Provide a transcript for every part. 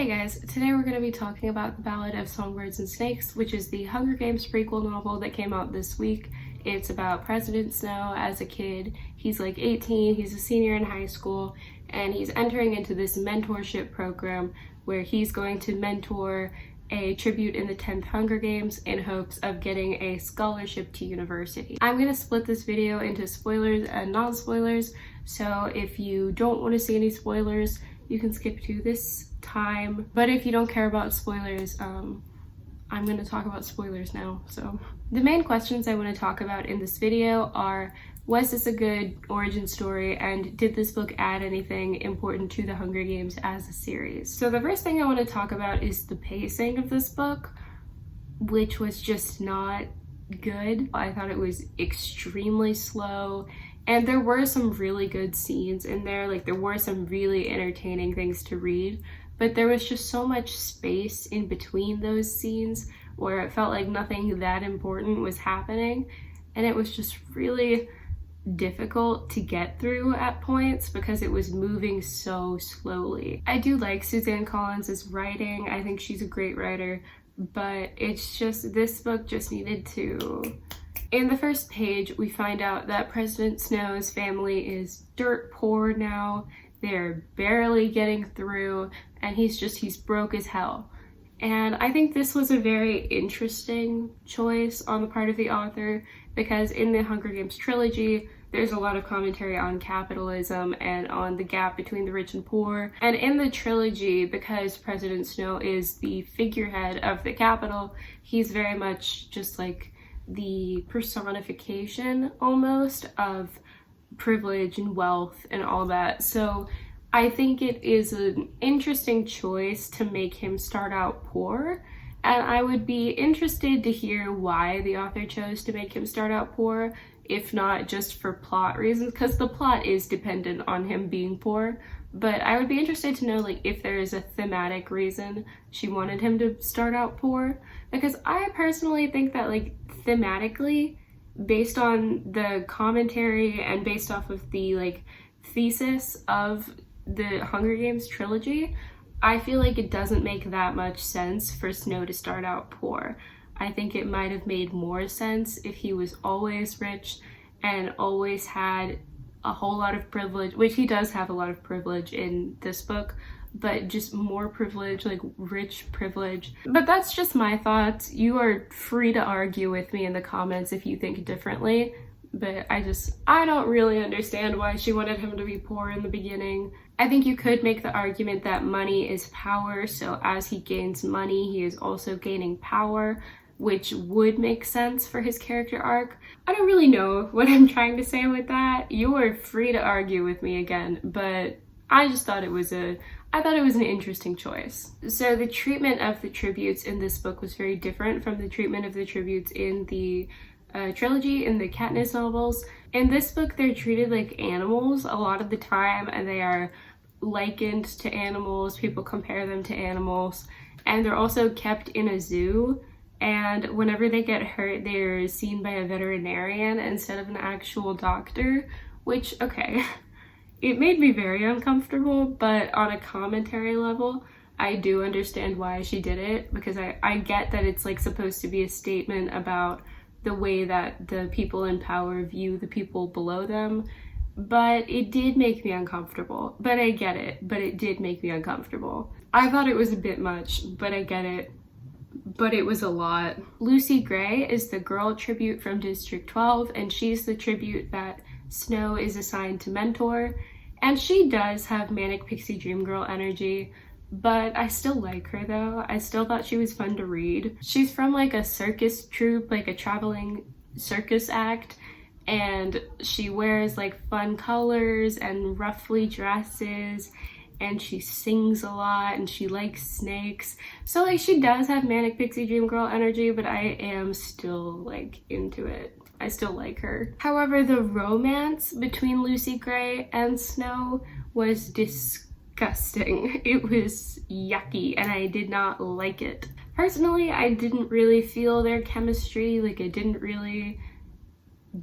guys, today we're going to be talking about The Ballad of Songbirds and Snakes, which is the Hunger Games prequel novel that came out this week. It's about President Snow as a kid. He's like 18, he's a senior in high school, and he's entering into this mentorship program where he's going to mentor a tribute in the 10th Hunger Games in hopes of getting a scholarship to university. I'm going to split this video into spoilers and non-spoilers, so if you don't want to see any spoilers, you can skip to this time. But if you don't care about spoilers, I'm going to talk about spoilers now. So the main questions I want to talk about in this video are, was this a good origin story, and did this book add anything important to the Hunger Games as a series? So the first thing I want to talk about is the pacing of this book, which was just not good. I thought it was extremely slow, and there were some really good scenes in there. Like, there were some really entertaining things to read, but there was just so much space in between those scenes where it felt like nothing that important was happening, and it was just really difficult to get through at points because it was moving so slowly. I do like Suzanne Collins's writing. I think she's a great writer, but it's just, this book just needed to... In the first page, we find out that President Snow's family is dirt poor now. They're barely getting through, and he's broke as hell. And I think this was a very interesting choice on the part of the author, because in the Hunger Games trilogy, there's a lot of commentary on capitalism and on the gap between the rich and poor. And in the trilogy, because President Snow is the figurehead of the capital, he's very much just like the personification almost of privilege and wealth and all that. So I think it is an interesting choice to make him start out poor, and I would be interested to hear why the author chose to make him start out poor, if not just for plot reasons, because the plot is dependent on him being poor. But I would be interested to know, like, if there is a thematic reason she wanted him to start out poor, because I personally think that, like, thematically, based on the commentary and based off of the, like, thesis of the Hunger Games trilogy, I feel like it doesn't make that much sense for Snow to start out poor. I think it might have made more sense if he was always rich and always had a whole lot of privilege, which he does have a lot of privilege in this book, but just more privilege, like rich privilege. But that's just my thoughts. You are free to argue with me in the comments if you think differently, but I don't really understand why she wanted him to be poor in the beginning. I think you could make the argument that money is power, so as he gains money, he is also gaining power, which would make sense for his character arc. I don't really know what I'm trying to say with that. You are free to argue with me again, but I just thought it was an interesting choice. So the treatment of the tributes in this book was very different from the treatment of the tributes in the trilogy, in the Katniss novels. In this book, they're treated like animals a lot of the time, and they are likened to animals. People compare them to animals, and they're also kept in a zoo. And whenever they get hurt, they're seen by a veterinarian instead of an actual doctor, which, okay, it made me very uncomfortable, but on a commentary level, I do understand why she did it, because I get that it's like supposed to be a statement about the way that the people in power view the people below them, but it did make me uncomfortable. But I get it, but it did make me uncomfortable. I thought it was a bit much, but I get it. But it was a lot. Lucie Gray is the girl tribute from District 12, and she's the tribute that Snow is assigned to mentor. And she does have manic pixie dream girl energy, but I still like her though. I still thought she was fun to read. She's from like a circus troupe, like a traveling circus act, and she wears like fun colors and ruffly dresses, and she sings a lot, and she likes snakes. So like, she does have manic pixie dream girl energy, but I am still like into it. I still like her. However, the romance between Lucie Gray and Snow was disgusting. It was yucky, and I did not like it. Personally, I didn't really feel their chemistry. Like, I didn't really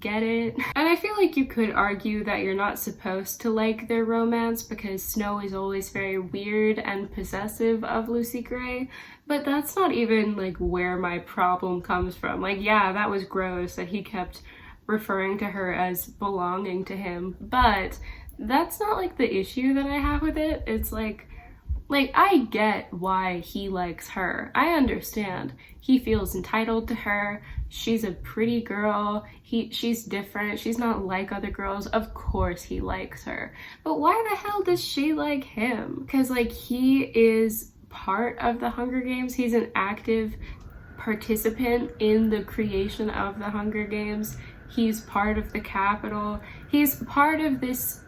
get it. And I feel like you could argue that you're not supposed to like their romance because Snow is always very weird and possessive of Lucie Gray, but that's not even like where my problem comes from. Like, yeah, that was gross that he kept referring to her as belonging to him, but that's not like the issue that I have with it. It's like I get why he likes her. I understand. He feels entitled to her. She's a pretty girl. She's different. She's not like other girls. Of course he likes her. But why the hell does she like him? Because like he is part of the Hunger Games. He's an active participant in the creation of the Hunger Games. He's part of the Capitol. He's part of this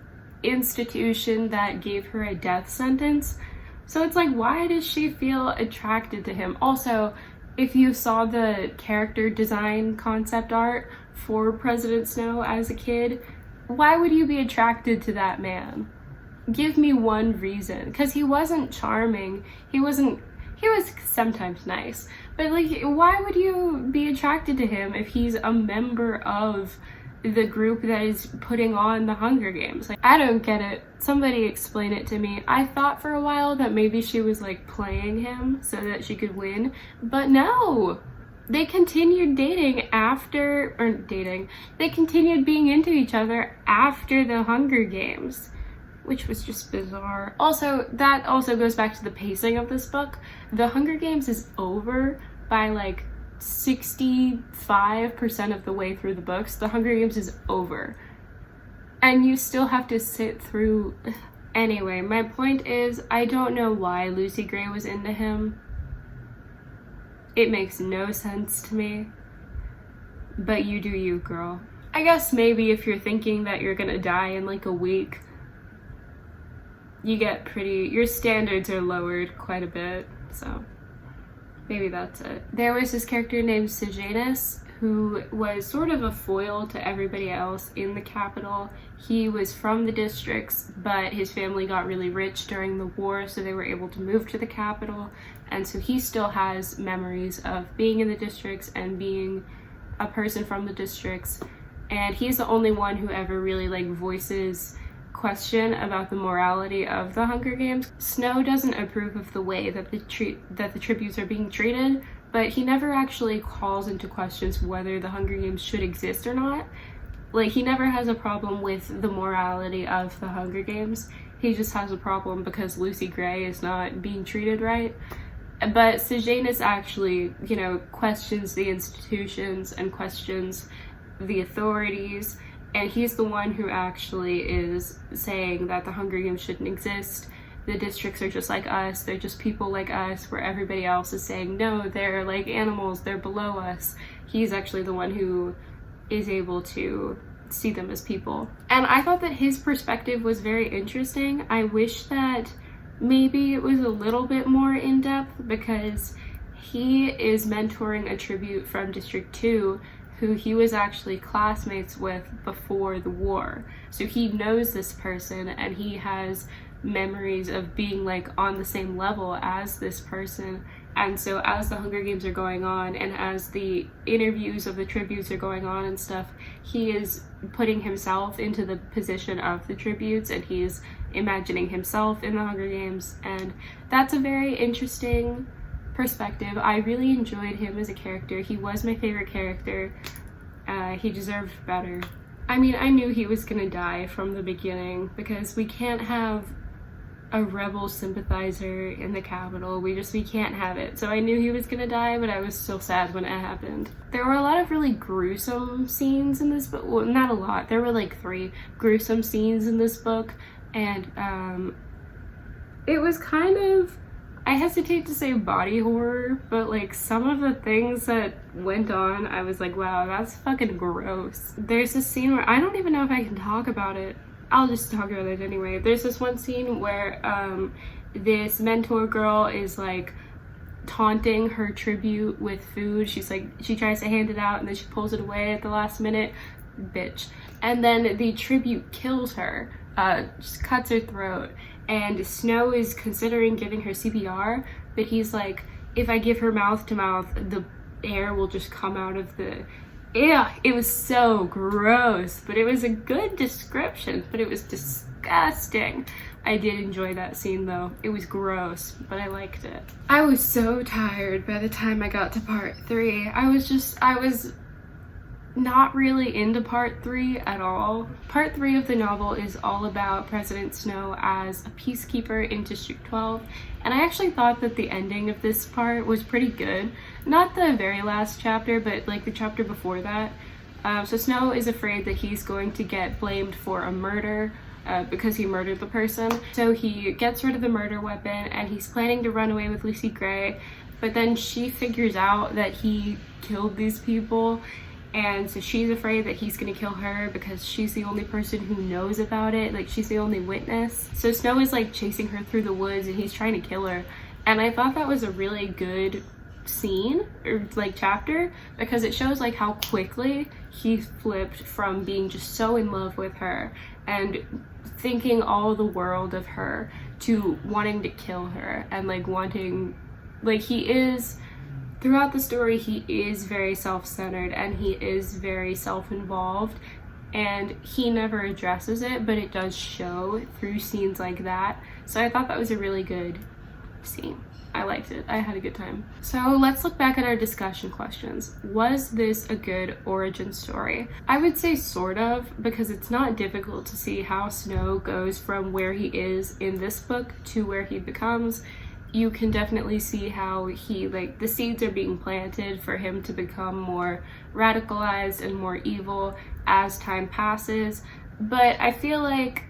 institution that gave her a death sentence. So it's like, why does she feel attracted to him? Also, if you saw the character design concept art for President Snow as a kid, why would you be attracted to that man? Give me one reason. Because he wasn't charming. He was sometimes nice. But like, why would you be attracted to him if he's a member of the group that is putting on the Hunger Games? Like, I don't get it. Somebody explain it to me. I thought for a while that maybe she was like playing him so that she could win, but no. They continued dating they continued being into each other after the Hunger Games, which was just bizarre. Also, that also goes back to the pacing of this book. The Hunger Games is over by like 65% of the way through the books. The Hunger Games is over. And you still have to sit through. Anyway, my point is, I don't know why Lucie Gray was into him. It makes no sense to me. But you do you, girl. I guess maybe if you're thinking that you're gonna die in like a week, your standards are lowered quite a bit, so maybe that's it. There was this character named Sejanus who was sort of a foil to everybody else in the Capitol. He was from the districts, but his family got really rich during the war, so they were able to move to the Capitol, and so he still has memories of being in the districts and being a person from the districts, and he's the only one who ever really like voices question about the morality of the Hunger Games. Snow doesn't approve of the way that the tributes are being treated, but he never actually calls into questions whether the Hunger Games should exist or not. Like, he never has a problem with the morality of the Hunger Games. He just has a problem because Lucie Gray is not being treated right. But Sejanus actually, questions the institutions and questions the authorities, and he's the one who actually is saying that the Hunger Games shouldn't exist. The districts are just like us, they're just people like us, where everybody else is saying, no, they're like animals, they're below us. He's actually the one who is able to see them as people. And I thought that his perspective was very interesting. I wish that maybe it was a little bit more in-depth, because he is mentoring a tribute from District 2 who he was actually classmates with before the war. So he knows this person, and he has memories of being like on the same level as this person. And so as the Hunger Games are going on, and as the interviews of the tributes are going on and stuff, he is putting himself into the position of the tributes, and he's imagining himself in the Hunger Games, and that's a very interesting perspective. I really enjoyed him as a character. He was my favorite character. He deserved better. I mean, I knew he was gonna die from the beginning, because we can't have a rebel sympathizer in the Capitol. We can't have it. So I knew he was gonna die, but I was still sad when it happened. There were a lot of really gruesome scenes in this book. Well, not a lot. There were like 3 gruesome scenes in this book, and it was kind of, I hesitate to say body horror, but like some of the things that went on, I was like, wow, that's fucking gross. There's this scene where I don't even know if I can talk about it. I'll just talk about it anyway. There's this one scene where this mentor girl is like taunting her tribute with food. She's like, she tries to hand it out and then she pulls it away at the last minute. Bitch. And then the tribute kills her, just cuts her throat. And Snow is considering giving her CPR, but he's like, if I give her mouth to mouth, the air will just come out of the Yeah, it was so gross, but it was a good description, but it was disgusting. I did enjoy that scene though. It was gross, but I liked it. I was so tired by the time I got to part 3. I was not really into part 3 at all. Part 3 of the novel is all about President Snow as a peacekeeper in District 12, and I actually thought that the ending of this part was pretty good. Not the very last chapter, but like the chapter before that. So Snow is afraid that he's going to get blamed for a murder because he murdered the person. So he gets rid of the murder weapon and he's planning to run away with Lucie Gray, but then she figures out that he killed these people, and so she's afraid that he's gonna kill her because she's the only person who knows about it, like she's the only witness. So Snow is like chasing her through the woods and he's trying to kill her, and I thought that was a really good scene or like chapter because it shows like how quickly he flipped from being just so in love with her and thinking all the world of her to wanting to kill her, and like wanting, like he is throughout the story, he is very self-centered and he is very self-involved, and he never addresses it, but it does show through scenes like that. So I thought that was a really good scene. I liked it. I had a good time. So let's look back at our discussion questions. Was this a good origin story? I would say sort of, because it's not difficult to see how Snow goes from where he is in this book to where he becomes. You can definitely see how he, like, the seeds are being planted for him to become more radicalized and more evil as time passes. But I feel like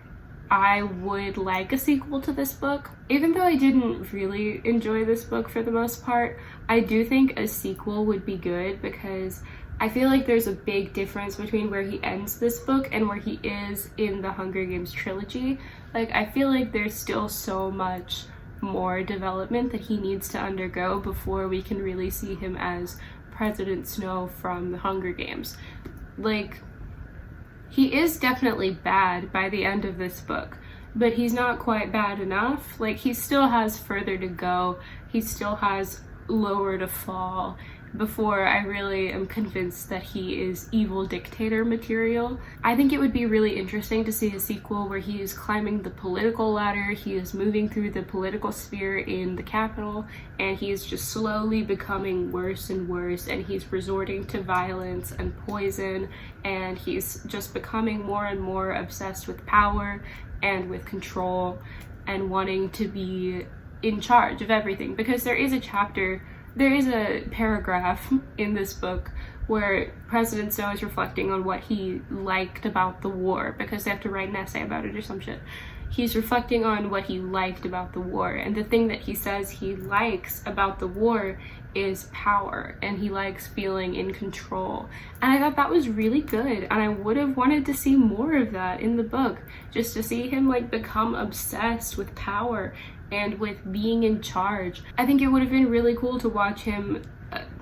I would like a sequel to this book. Even though I didn't really enjoy this book for the most part, I do think a sequel would be good because I feel like there's a big difference between where he ends this book and where he is in the Hunger Games trilogy. Like, I feel like there's still so much more development that he needs to undergo before we can really see him as President Snow from the Hunger Games. Like, he is definitely bad by the end of this book, but he's not quite bad enough. Like, he still has further to go. He still has lower to fall before I really am convinced that he is evil dictator material. I think it would be really interesting to see a sequel where he is climbing the political ladder, he is moving through the political sphere in the capital, and he is just slowly becoming worse and worse, and he's resorting to violence and poison, and he's just becoming more and more obsessed with power and with control and wanting to be in charge of everything. Because there is a paragraph in this book where President Snow is reflecting on what he liked about the war, because they have to write an essay about it or some shit. He's reflecting on what he liked about the war, and the thing that he says he likes about the war is power, and he likes feeling in control. And I thought that was really good, and I would have wanted to see more of that in the book, just to see him like become obsessed with power and with being in charge. I think it would have been really cool to watch him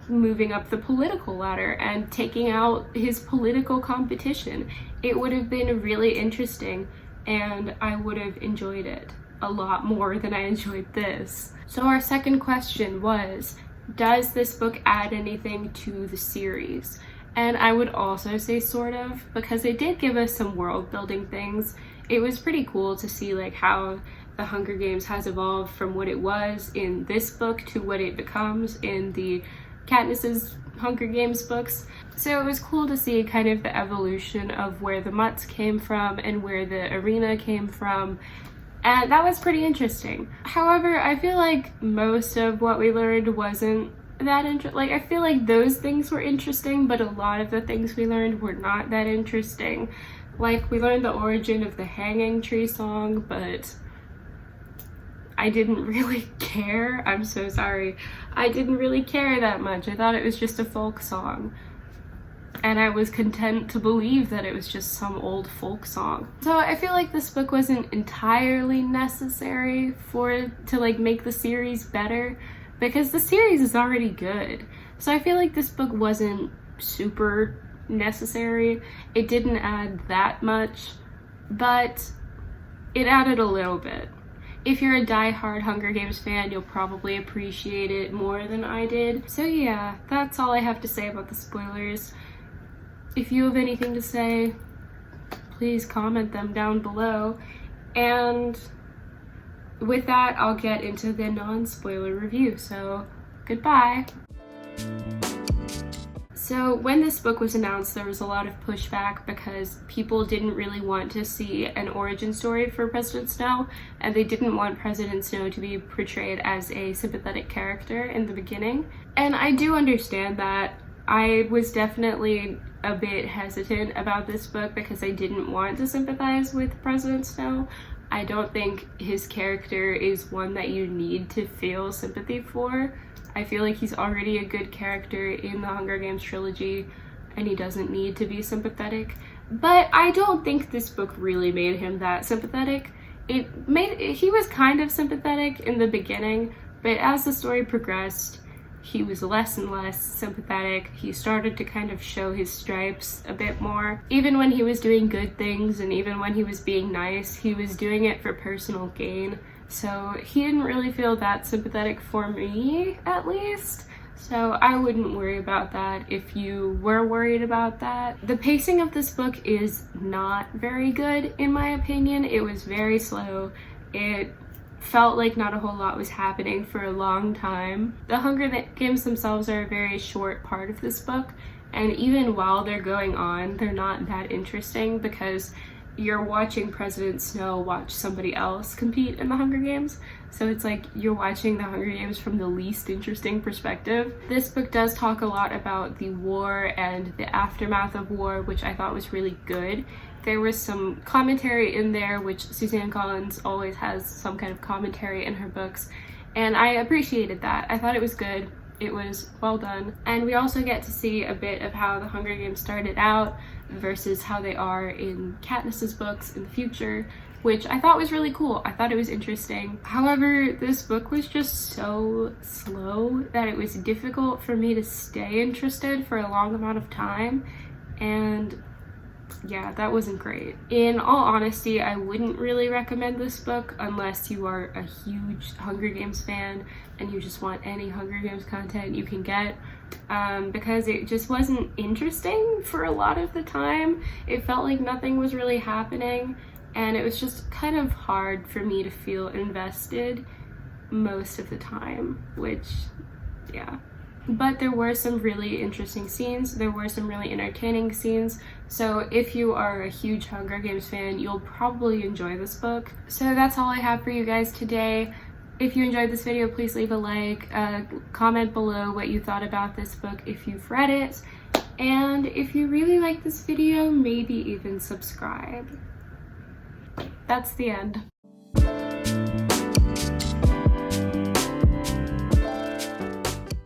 moving up the political ladder and taking out his political competition. It would have been really interesting, and I would have enjoyed it a lot more than I enjoyed this. So our second question was, does this book add anything to the series? And I would also say sort of, because it did give us some world building things. It was pretty cool to see like how the Hunger Games has evolved from what it was in this book to what it becomes in the Katniss's Hunger Games books. So it was cool to see kind of the evolution of where the Mutts came from and where the arena came from, and that was pretty interesting. However, I feel like most of what we learned wasn't that interesting. Like, I feel like those things were interesting, but a lot of the things we learned were not that interesting. Like, we learned the origin of the Hanging Tree song, but I didn't really care. I'm so sorry. I didn't really care that much. I thought it was just a folk song, and I was content to believe that it was just some old folk song. So I feel like this book wasn't entirely necessary to like make the series better, because the series is already good. So I feel like this book wasn't super necessary. It didn't add that much, but it added a little bit. If you're a die-hard Hunger Games fan, you'll probably appreciate it more than I did. So yeah, that's all I have to say about the spoilers. If you have anything to say, please comment them down below. And with that, I'll get into the non-spoiler review, so goodbye. So when this book was announced, there was a lot of pushback because people didn't really want to see an origin story for President Snow, and they didn't want President Snow to be portrayed as a sympathetic character in the beginning. And I do understand that. I was definitely a bit hesitant about this book because I didn't want to sympathize with President Snow. I don't think his character is one that you need to feel sympathy for. I feel like he's already a good character in the Hunger Games trilogy and he doesn't need to be sympathetic. But I don't think this book really made him that sympathetic. He was kind of sympathetic in the beginning, but as the story progressed, he was less and less sympathetic. He started to kind of show his stripes a bit more. Even when he was doing good things and even when he was being nice, he was doing it for personal gain. So he didn't really feel that sympathetic for me, at least. So I wouldn't worry about that if you were worried about that. The pacing of this book is not very good, in my opinion. It was very slow. It felt like not a whole lot was happening for a long time. The Hunger Games themselves are a very short part of this book, and even while they're going on, they're not that interesting because you're watching President Snow watch somebody else compete in the Hunger Games. So it's like you're watching the Hunger Games from the least interesting perspective. This book does talk a lot about the war and the aftermath of war, which I thought was really good. There was some commentary in there, which Suzanne Collins always has some kind of commentary in her books, and I appreciated that. I thought it was good. It was well done. And we also get to see a bit of how the Hunger Games started out versus how they are in Katniss's books in the future, which I thought was really cool. I thought it was interesting. However, this book was just so slow that it was difficult for me to stay interested for a long amount of time, and yeah, that wasn't great. In all honesty, I wouldn't really recommend this book unless you are a huge Hunger Games fan and you just want any Hunger Games content you can get, because it just wasn't interesting for a lot of the time. It felt like nothing was really happening, and it was just kind of hard for me to feel invested most of the time, which, yeah. But there were some really interesting scenes. There were some really entertaining scenes. So if you are a huge Hunger Games fan, you'll probably enjoy this book. So that's all I have for you guys today. If you enjoyed this video, please leave a like, comment below what you thought about this book if you've read it. And if you really like this video, maybe even subscribe. That's the end.